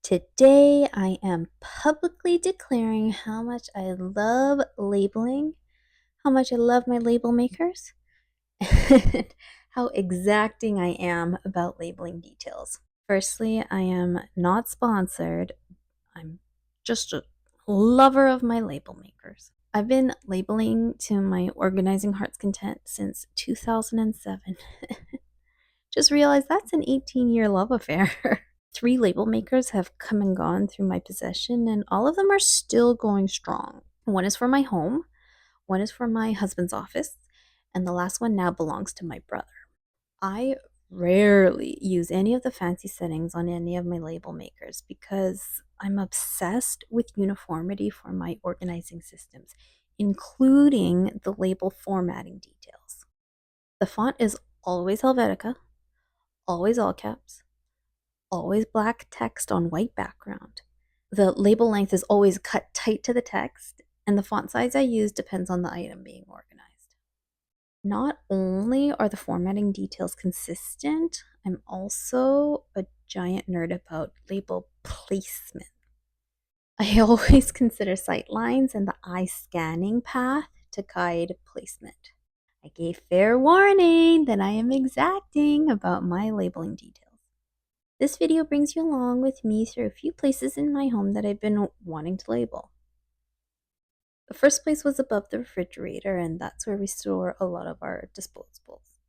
Today, I am publicly declaring how much I love labeling, how much I love my label makers, and how exacting I am about labeling details. Firstly, I am not sponsored. I'm just a lover of my label makers. I've been labeling to my organizing heart's content since 2007. Just realized that's an 18-year love affair. 3 label makers have come and gone through my possession, and all of them are still going strong. One is for my home, one is for my husband's office, and the last one now belongs to my brother. I rarely use any of the fancy settings on any of my label makers because I'm obsessed with uniformity for my organizing systems, including the label formatting details. The font is always Helvetica, always all caps, always black text on white background. The label length is always cut tight to the text, and the font size I use depends on the item being organized. Not only are the formatting details consistent, I'm also a giant nerd about label placement. I always consider sight lines and the eye scanning path to guide placement. I gave fair warning that I am exacting about my labeling details. This video brings you along with me through a few places in my home that I've been wanting to label. The first place was above the refrigerator, and that's where we store a lot of our disposables.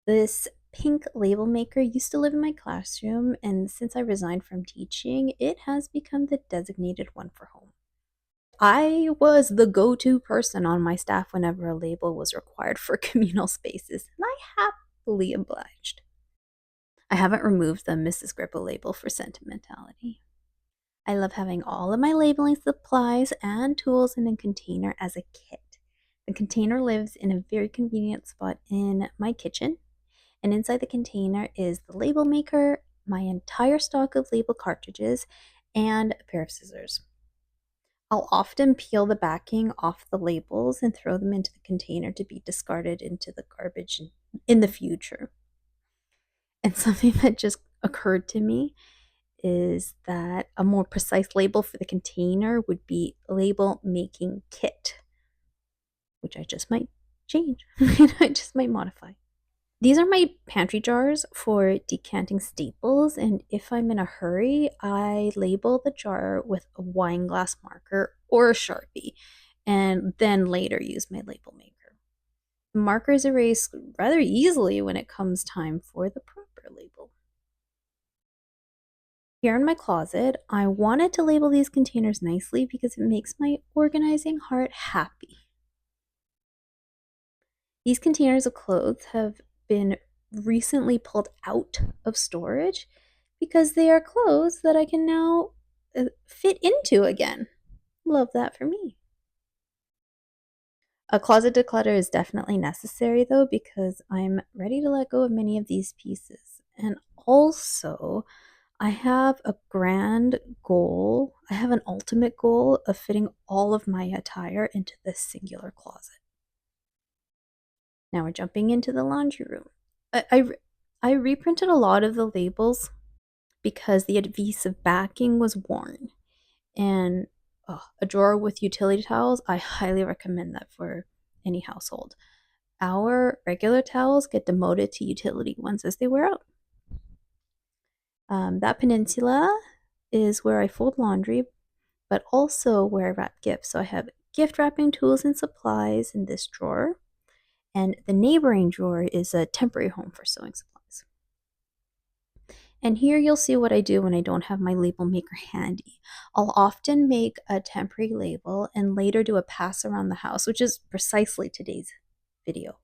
This pink label maker used to live in my classroom, and since I resigned from teaching, it has become the designated one for home. I was the go-to person on my staff whenever a label was required for communal spaces, and I happily obliged. I haven't removed the Mrs. Grippo label for sentimentality. I love having all of my labeling supplies and tools in a container as a kit. The container lives in a very convenient spot in my kitchen, and inside the container is the label maker, my entire stock of label cartridges, and a pair of scissors. I'll often peel the backing off the labels and throw them into the container to be discarded into the garbage in the future. And something that just occurred to me is that a more precise label for the container would be label making kit, which I just might change. I just might modify. These are my pantry jars for decanting staples, and if I'm in a hurry, I label the jar with a wine glass marker or a Sharpie, and then later use my label maker. Markers erase rather easily when it comes time for the proper label. Here in my closet, I wanted to label these containers nicely because it makes my organizing heart happy. These containers of clothes have been recently pulled out of storage because they are clothes that I can now fit into again. Love that for me. A closet declutter is definitely necessary though because I'm ready to let go of many of these pieces. And also, I have a grand goal. I have an ultimate goal of fitting all of my attire into this singular closet. Now we're jumping into the laundry room. I reprinted a lot of the labels because the adhesive backing was worn. And a drawer with utility towels, I highly recommend that for any household. Our regular towels get demoted to utility ones as they wear out. That peninsula is where I fold laundry, but also where I wrap gifts. So I have gift wrapping tools and supplies in this drawer, and the neighboring drawer is a temporary home for sewing supplies. And here you'll see what I do when I don't have my label maker handy. I'll often make a temporary label and later do a pass around the house, which is precisely today's video.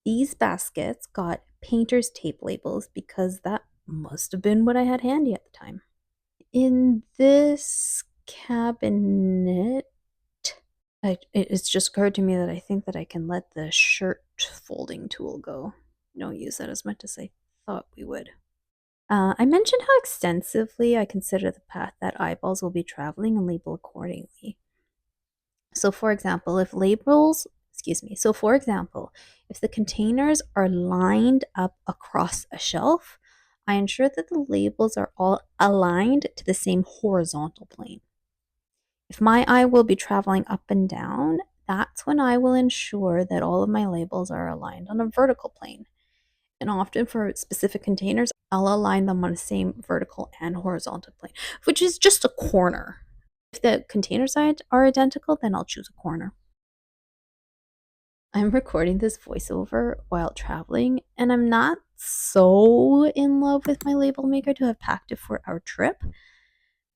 These baskets got painter's tape labels because that must have been what I had handy at the time. In this cabinet, it's just occurred to me that I think that I can let the shirt folding tool go. Don't use that as much as I thought we would. I mentioned how extensively I consider the path that eyeballs will be traveling and label accordingly. So for example, if the containers are lined up across a shelf, I ensure that the labels are all aligned to the same horizontal plane. If my eye will be traveling up and down, that's when I will ensure that all of my labels are aligned on a vertical plane. And often for specific containers, I'll align them on the same vertical and horizontal plane, which is just a corner. If the container sides are identical, then I'll choose a corner. I'm recording this voiceover while traveling, and I'm not so in love with my label maker to have packed it for our trip.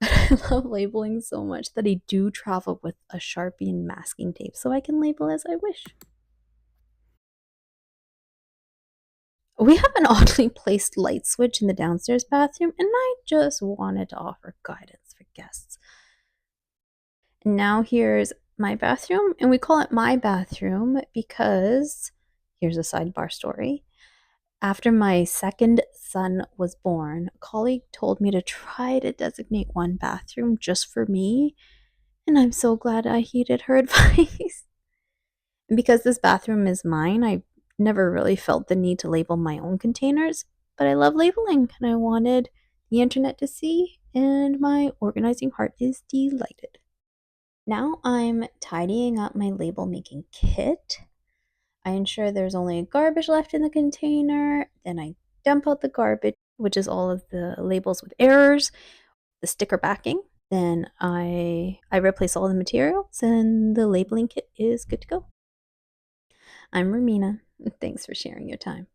But I love labeling so much that I do travel with a Sharpie and masking tape so I can label as I wish. We have an oddly placed light switch in the downstairs bathroom, and I just wanted to offer guidance for guests. And now here's my bathroom, and we call it my bathroom because here's a sidebar story. After my second son was born, a colleague told me to try to designate one bathroom just for me, and I'm so glad I heeded her advice. And because this bathroom is mine, I never really felt the need to label my own containers, but I love labeling and I wanted the internet to see, and my organizing heart is delighted. Now I'm tidying up my label making kit. I ensure there's only garbage left in the container. Then I dump out the garbage, which is all of the labels with errors, the sticker backing. Then I replace all the materials and the labeling kit is good to go. I'm Romina. Thanks for sharing your time.